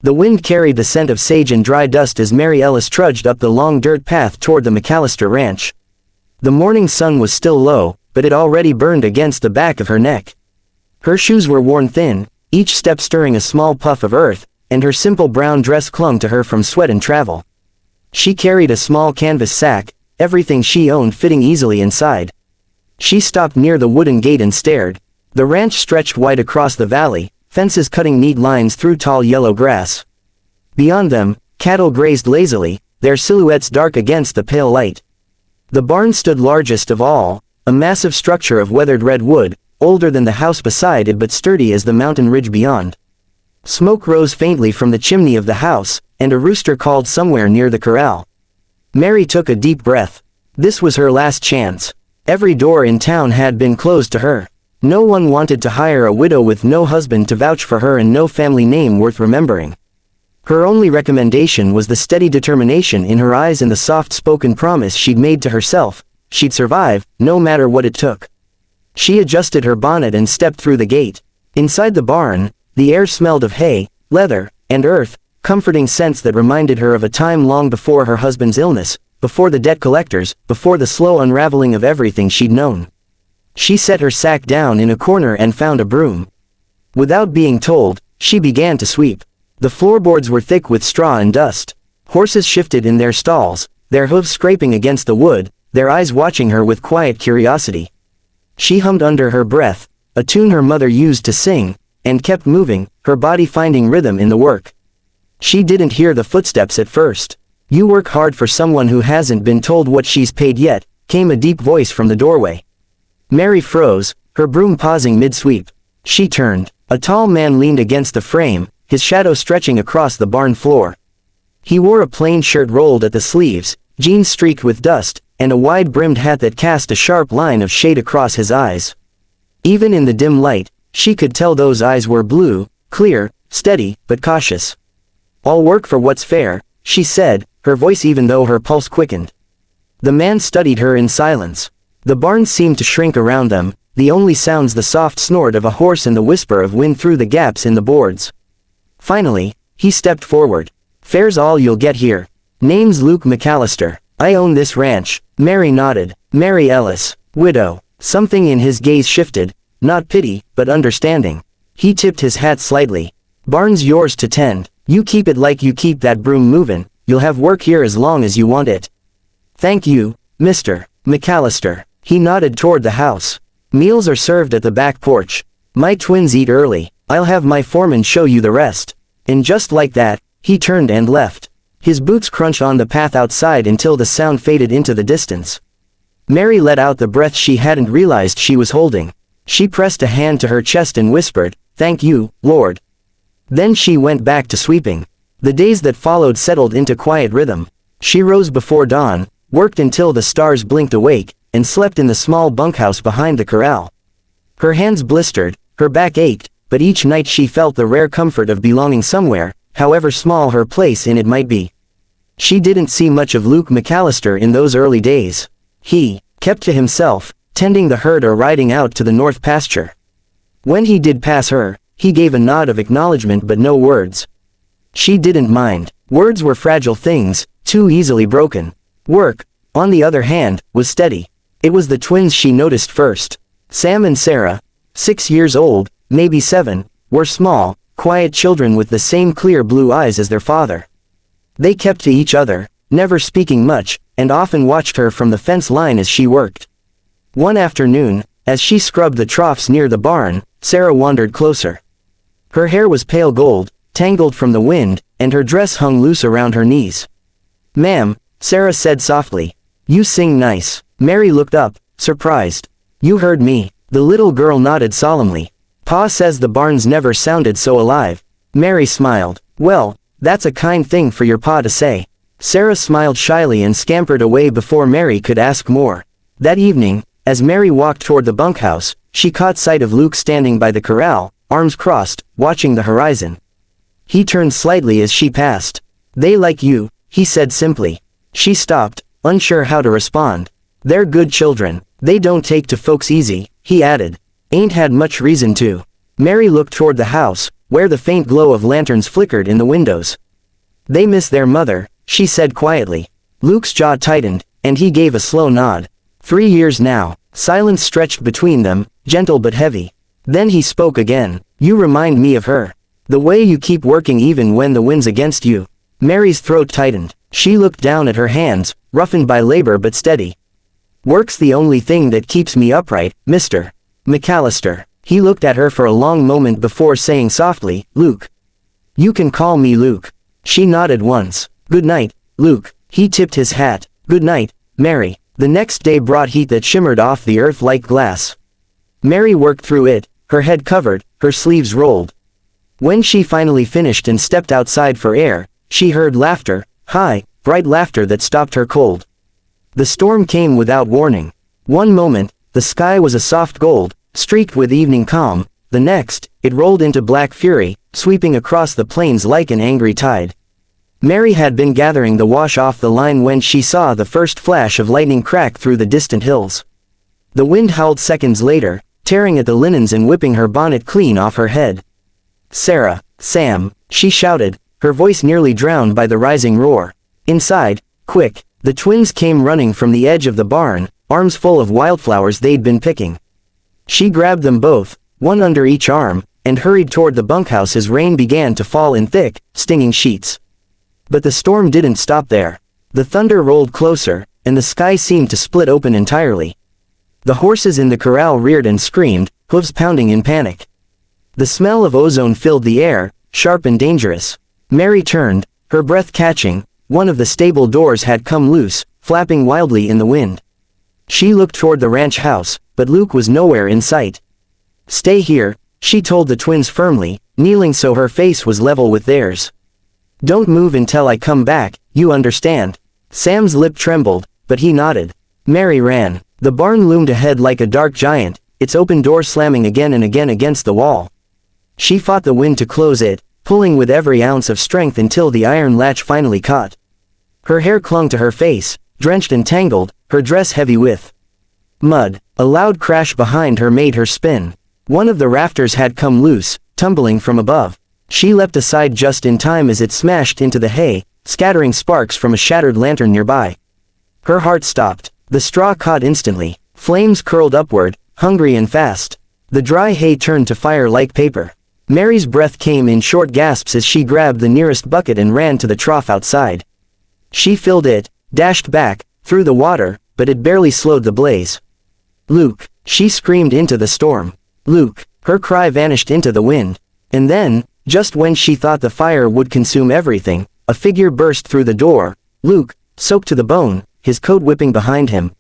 The wind carried the scent of sage and dry dust as Mary Ellis trudged up the long dirt path toward the McAllister ranch. The morning sun was still low, but it already burned against the back of her neck. Her shoes were worn thin, each step stirring a small puff of earth, and her simple brown dress clung to her from sweat and travel. She carried a small canvas sack, everything she owned fitting easily inside. She stopped near the wooden gate and stared. The ranch stretched wide across the valley, fences cutting neat lines through tall yellow grass. Beyond them, cattle grazed lazily, their silhouettes dark against the pale light. The barn stood largest of all, a massive structure of weathered red wood, older than the house beside it but sturdy as the mountain ridge beyond. Smoke rose faintly from the chimney of the house, and a rooster called somewhere near the corral. Mary took a deep breath. This was her last chance. Every door in town had been closed to her. No one wanted to hire a widow with no husband to vouch for her and no family name worth remembering. Her only recommendation was the steady determination in her eyes and the soft-spoken promise she'd made to herself: she'd survive, no matter what it took. She adjusted her bonnet and stepped through the gate. Inside the barn, the air smelled of hay, leather, and earth, comforting scents that reminded her of a time long before her husband's illness, before the debt collectors, before the slow unraveling of everything she'd known. She set her sack down in a corner and found a broom. Without being told, she began to sweep. The floorboards were thick with straw and dust. Horses shifted in their stalls, their hooves scraping against the wood, their eyes watching her with quiet curiosity. She hummed under her breath, a tune her mother used to sing, and kept moving, her body finding rhythm in the work. She didn't hear the footsteps at first. "You work hard for someone who hasn't been told what she's paid yet," came a deep voice from the doorway. Mary froze, her broom pausing mid-sweep. She turned. A tall man leaned against the frame, his shadow stretching across the barn floor. He wore a plain shirt rolled at the sleeves, jeans streaked with dust, and a wide-brimmed hat that cast a sharp line of shade across his eyes. Even in the dim light, she could tell those eyes were blue, clear, steady, but cautious. "I'll work for what's fair," she said, her voice even though her pulse quickened. The man studied her in silence. The barn seemed to shrink around them, the only sounds the soft snort of a horse and the whisper of wind through the gaps in the boards. Finally, he stepped forward. "Fair's all you'll get here. Name's Luke McAllister. I own this ranch." Mary nodded. "Mary Ellis, widow." Something in his gaze shifted, not pity, but understanding. He tipped his hat slightly. "Barn's yours to tend. You keep it like you keep that broom movin', you'll have work here as long as you want it." "Thank you, Mr. McAllister." He nodded toward the house. "Meals are served at the back porch. My twins eat early. I'll have my foreman show you the rest." And just like that, he turned and left. His boots crunched on the path outside until the sound faded into the distance. Mary let out the breath she hadn't realized she was holding. She pressed a hand to her chest and whispered, "Thank you, Lord." Then she went back to sweeping. The days that followed settled into quiet rhythm. She rose before dawn, worked until the stars blinked awake, and slept in the small bunkhouse behind the corral. Her hands blistered, her back ached, but each night she felt the rare comfort of belonging somewhere, however small her place in it might be. She didn't see much of Luke McAllister in those early days. He kept to himself, tending the herd or riding out to the north pasture. When he did pass her, he gave a nod of acknowledgement but no words. She didn't mind. Words were fragile things, too easily broken. Work, on the other hand, was steady. It was the twins she noticed first. Sam and Sarah, 6 years old, maybe 7, were small, quiet children with the same clear blue eyes as their father. They kept to each other, never speaking much, and often watched her from the fence line as she worked. One afternoon, as she scrubbed the troughs near the barn, Sarah wandered closer. Her hair was pale gold, tangled from the wind, and her dress hung loose around her knees. "Ma'am," Sarah said softly, "you sing nice." Mary looked up, surprised. "You heard me." The little girl nodded solemnly. "Pa says the barns never sounded so alive." Mary smiled. "Well, that's a kind thing for your pa to say." Sarah smiled shyly and scampered away before Mary could ask more. That evening, as Mary walked toward the bunkhouse, she caught sight of Luke standing by the corral, arms crossed, watching the horizon. He turned slightly as she passed. "They like you," he said simply. She stopped, unsure how to respond. "They're good children. They don't take to folks easy," he added. "Ain't had much reason to." Mary looked toward the house, where the faint glow of lanterns flickered in the windows. "They miss their mother," she said quietly. Luke's jaw tightened, and he gave a slow nod. 3 years now. Silence stretched between them, gentle but heavy. Then he spoke again. "You remind me of her. The way you keep working even when the wind's against you." Mary's throat tightened. She looked down at her hands, roughened by labor but steady. "Work's the only thing that keeps me upright, Mr. McAllister." He looked at her for a long moment before saying softly, "Luke. You can call me Luke." She nodded once. "Good night, Luke." He tipped his hat. "Good night, Mary." The next day brought heat that shimmered off the earth like glass. Mary worked through it, her head covered, her sleeves rolled. When she finally finished and stepped outside for air, she heard laughter, high, bright laughter that stopped her cold. The storm came without warning. One moment, the sky was a soft gold, streaked with evening calm. The next, it rolled into black fury, sweeping across the plains like an angry tide. Mary had been gathering the wash off the line when she saw the first flash of lightning crack through the distant hills. The wind howled seconds later, tearing at the linens and whipping her bonnet clean off her head. "Sarah, Sam," she shouted, her voice nearly drowned by the rising roar. Inside, quick, the twins came running from the edge of the barn, arms full of wildflowers they'd been picking. She grabbed them both, one under each arm, and hurried toward the bunkhouse as rain began to fall in thick, stinging sheets. But the storm didn't stop there. The thunder rolled closer, and the sky seemed to split open entirely. The horses in the corral reared and screamed, hooves pounding in panic. The smell of ozone filled the air, sharp and dangerous. Mary turned, her breath catching. One of the stable doors had come loose, flapping wildly in the wind. She looked toward the ranch house, but Luke was nowhere in sight. "Stay here," she told the twins firmly, kneeling so her face was level with theirs. "Don't move until I come back, you understand." Sam's lip trembled, but he nodded. Mary ran. The barn loomed ahead like a dark giant, its open door slamming again and again against the wall. She fought the wind to close it, pulling with every ounce of strength until the iron latch finally caught. Her hair clung to her face, drenched and tangled, her dress heavy with mud. A loud crash behind her made her spin. One of the rafters had come loose, tumbling from above. She leapt aside just in time as it smashed into the hay, scattering sparks from a shattered lantern nearby. Her heart stopped. The straw caught instantly. Flames curled upward, hungry and fast. The dry hay turned to fire like paper. Mary's breath came in short gasps as she grabbed the nearest bucket and ran to the trough outside. She filled it, dashed back, through the water, but it barely slowed the blaze. "Luke!" She screamed into the storm. "Luke!" Her cry vanished into the wind. And then, just when she thought the fire would consume everything, a figure burst through the door. Luke, soaked to the bone, his coat whipping behind him.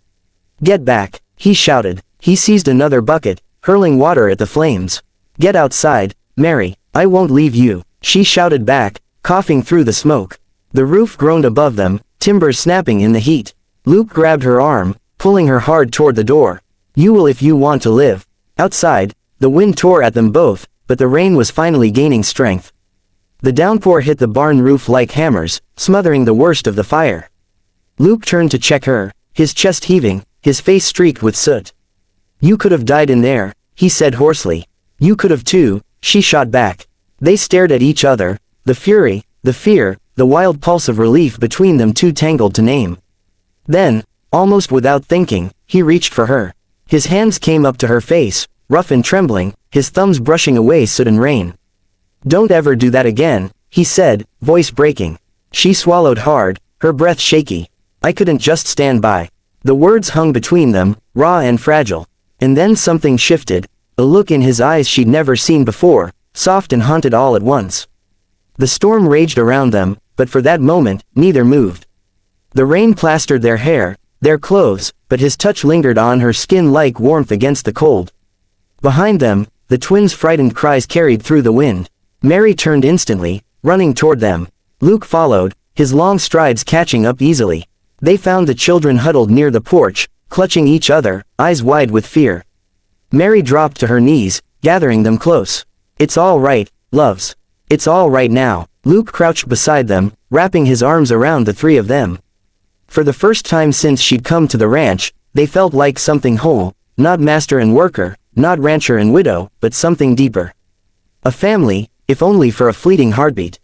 "Get back!" he shouted. He seized another bucket, hurling water at the flames. "Get outside, Mary, I won't leave you," she shouted back, coughing through the smoke. The roof groaned above them, timbers snapping in the heat. Luke grabbed her arm, pulling her hard toward the door. "You will if you want to live." Outside, the wind tore at them both, but the rain was finally gaining strength. The downpour hit the barn roof like hammers, smothering the worst of the fire. Luke turned to check her, his chest heaving, his face streaked with soot. "You could have died in there," he said hoarsely. "You could have too," she shot back. They stared at each other, the fury, the fear, the wild pulse of relief between them too tangled to name. Then, almost without thinking, he reached for her. His hands came up to her face, rough and trembling, his thumbs brushing away soot and rain. "Don't ever do that again," he said, voice breaking. She swallowed hard, her breath shaky. "I couldn't just stand by." The words hung between them, raw and fragile. And then something shifted, a look in his eyes she'd never seen before, soft and haunted all at once. The storm raged around them, but for that moment, neither moved. The rain plastered their hair, their clothes, but his touch lingered on her skin like warmth against the cold. Behind them, the twins' frightened cries carried through the wind. Mary turned instantly, running toward them. Luke followed, his long strides catching up easily. They found the children huddled near the porch, clutching each other, eyes wide with fear. Mary dropped to her knees, gathering them close. "It's all right, loves. It's all right now." Luke crouched beside them, wrapping his arms around the three of them. For the first time since she'd come to the ranch, they felt like something whole, not master and worker, not rancher and widow, but something deeper. A family, if only for a fleeting heartbeat.